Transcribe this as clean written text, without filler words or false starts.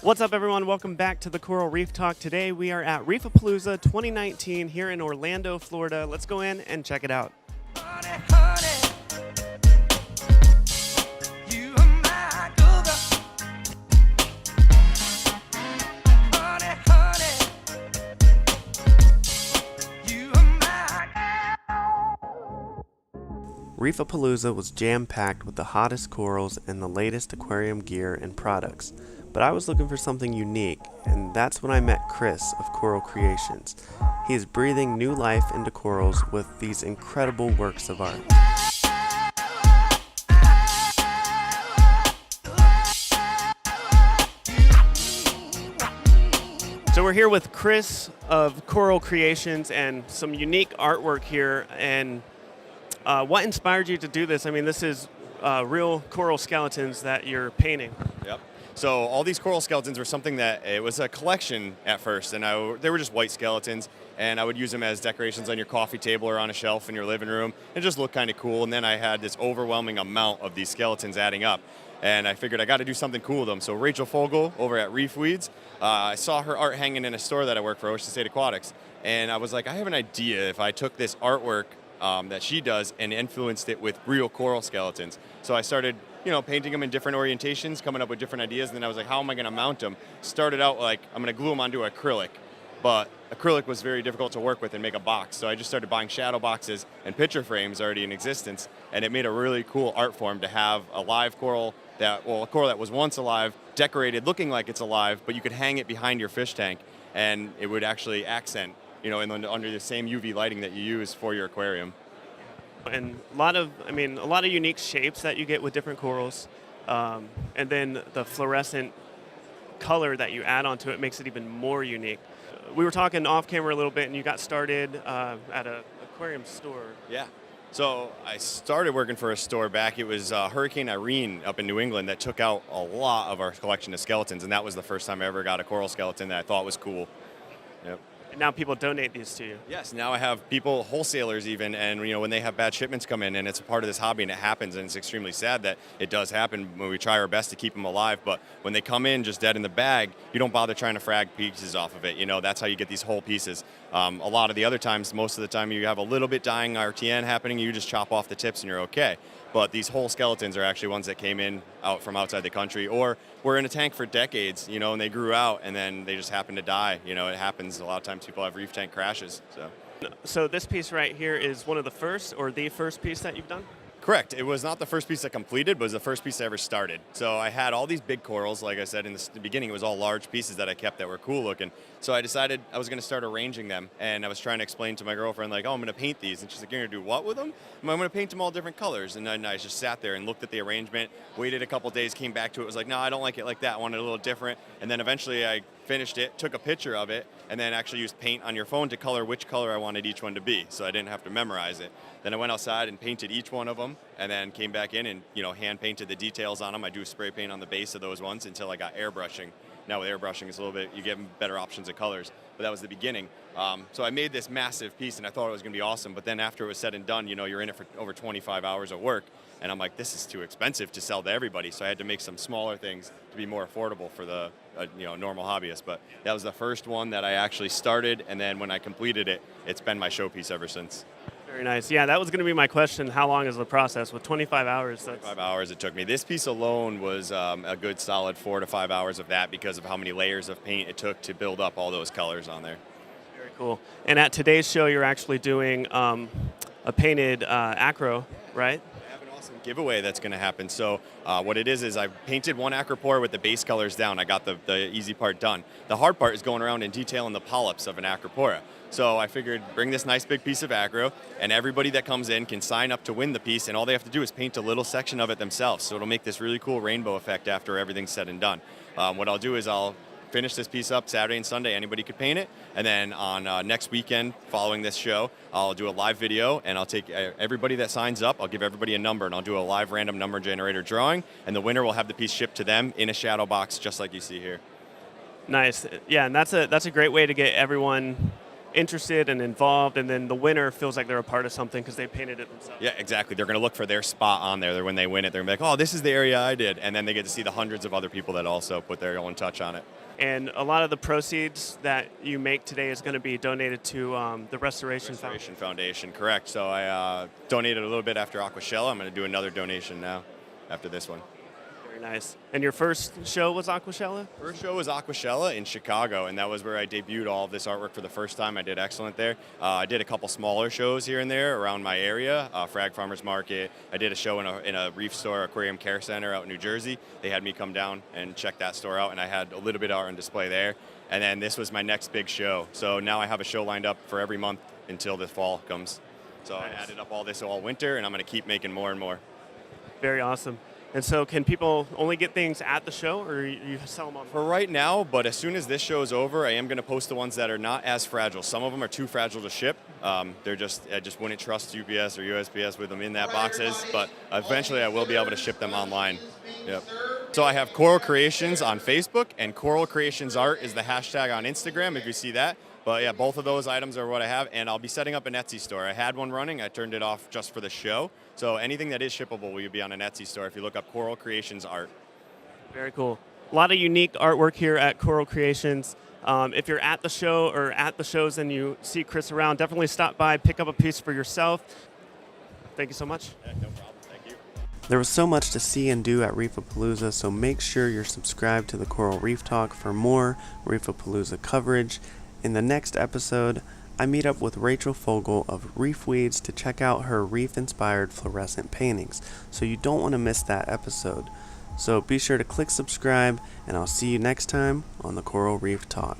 What's up, everyone? Welcome back to the Coral Reef Talk. Today we are at Reef Palooza 2019 here in Orlando, Florida. Let's go in and check it out. Reef Palooza was jam-packed with the hottest corals and the latest aquarium gear and products. But I was looking for something unique, and that's when I met Chris of Koral Kreations. He is breathing new life into corals with these incredible works of art. So we're here with Chris of Koral Kreations and some unique artwork here. And what inspired you to do this? I mean, this is real coral skeletons that you're painting. Yep. So all these coral skeletons were something that it was a collection at first, and they were just white skeletons, and I would use them as decorations on your coffee table or on a shelf in your living room. It just looked kind of cool, and then I had this overwhelming amount of these skeletons adding up, and I figured I got to do something cool with them. So Rachel Fogel over at Reef Weeds, I saw her art hanging in a store that I work for, Ocean State Aquatics, and I was like, I have an idea if I took this artwork that she does and influenced it with real coral skeletons. So I started painting them in different orientations, coming up with different ideas, and then I was like, how am I going to mount them? Started out like, I'm going to glue them onto acrylic, but acrylic was very difficult to work with and make a box, so I just started buying shadow boxes and picture frames already in existence, and it made a really cool art form to have a live coral a coral that was once alive, decorated, looking like it's alive, but you could hang it behind your fish tank, and it would actually accent, under the same UV lighting that you use for your aquarium. And a lot of unique shapes that you get with different corals, and then the fluorescent color that you add onto it makes it even more unique. We were talking off camera a little bit, and you got started at an aquarium store. Yeah. So I started working for a store back. It was Hurricane Irene up in New England that took out a lot of our collection of skeletons, and that was the first time I ever got a coral skeleton that I thought was cool. Yep. And now people donate these to you. Yes, now I have people, wholesalers even, and when they have bad shipments come in, and it's a part of this hobby and it happens, and it's extremely sad that it does happen when we try our best to keep them alive, but when they come in just dead in the bag, you don't bother trying to frag pieces off of it. That's how you get these whole pieces. A lot of the other times, most of the time you have a little bit dying RTN happening, you just chop off the tips and you're okay. But these whole skeletons are actually ones that came in from outside the country or were in a tank for decades, and they grew out and then they just happened to die. It happens a lot of times. People have reef tank crashes. So this piece right here is one of the first or the first piece that you've done? Correct. It was not the first piece I completed, but it was the first piece I ever started. So I had all these big corals, like I said in the beginning, it was all large pieces that I kept that were cool looking. So I decided I was going to start arranging them, and I was trying to explain to my girlfriend, like, oh, I'm going to paint these. And she's like, you're going to do what with them? I'm going to paint them all different colors. And then I just sat there and looked at the arrangement, waited a couple days, came back to it, was like, no, I don't like it like that. I want it a little different. And then eventually I finished it, took a picture of it, and then actually used paint on your phone to color which color I wanted each one to be, so I didn't have to memorize it. Then I went outside and painted each one of them, and then came back in and hand painted the details on them. I do spray paint on the base of those ones until I got airbrushing. Now with airbrushing, it's a little bit, you get better options of colors, but that was the beginning. So I made this massive piece, and I thought it was going to be awesome, but then after it was said and done, you're in it for over 25 hours of work, and I'm like, this is too expensive to sell to everybody, so I had to make some smaller things to be more affordable for the normal hobbyist. But that was the first one that I actually started, and then when I completed it, it's been my showpiece ever since. Very nice. Yeah, that was going to be my question. How long is the process? With 25 hours? 25 hours it took me. This piece alone was a good solid 4 to 5 hours of that because of how many layers of paint it took to build up all those colors on there. Very cool. And at today's show, you're actually doing a painted acro, right? Giveaway that's going to happen. So what it is I painted one acropora with the base colors down. I got the easy part done. The hard part is going around and detailing the polyps of an acropora. So I figured bring this nice big piece of acro, and everybody that comes in can sign up to win the piece, and all they have to do is paint a little section of it themselves. So it'll make this really cool rainbow effect after everything's said and done. What I'll do is I'll finish this piece up Saturday and Sunday. Anybody could paint it. And then on next weekend following this show, I'll do a live video, and I'll take everybody that signs up, I'll give everybody a number, and I'll do a live random number generator drawing, and the winner will have the piece shipped to them in a shadow box just like you see here. Nice. Yeah, and that's a great way to get everyone interested and involved, and then the winner feels like they're a part of something because they painted it themselves. Yeah, exactly. They're going to look for their spot on there. When they win it, they're going to be like, oh, this is the area I did. And then they get to see the hundreds of other people that also put their own touch on it. And a lot of the proceeds that you make today is going to be donated to the Restoration Foundation, correct. So I donated a little bit after Aquashella. I'm going to do another donation now after this one. Very nice. And your first show was Aquashella? First show was Aquashella in Chicago, and that was where I debuted all of this artwork for the first time. I did excellent there. I did a couple smaller shows here and there around my area, Frag Farmers Market. I did a show in a reef store, Aquarium Care Center out in New Jersey. They had me come down and check that store out, and I had a little bit of art on display there. And then this was my next big show. So now I have a show lined up for every month until the fall comes. So nice. I added up all this all winter, and I'm going to keep making more and more. Very awesome. And so can people only get things at the show, or you sell them on? For right now, but as soon as this show is over, I am going to post the ones that are not as fragile. Some of them are too fragile to ship. I just wouldn't trust UPS or USPS with them in that boxes, but eventually I will be able to ship them online. Yep. So I have Koral Kreations on Facebook, and Koral Kreations Art is the hashtag on Instagram if you see that. But yeah, both of those items are what I have, and I'll be setting up an Etsy store. I had one running, I turned it off just for the show. So anything that is shippable will be on an Etsy store if you look up Koral Kreations Art. Very cool. A lot of unique artwork here at Koral Kreations. If you're at the show or at the shows and you see Chris around, definitely stop by, pick up a piece for yourself. Thank you so much. Yeah, no problem. Thank you. There was so much to see and do at Reef Palooza, so make sure you're subscribed to the Coral Reef Talk for more Reef Palooza coverage. In the next episode, I meet up with Rachel Fogel of Reef Weeds to check out her reef-inspired fluorescent paintings, so you don't want to miss that episode. So be sure to click subscribe, and I'll see you next time on the Coral Reef Talk.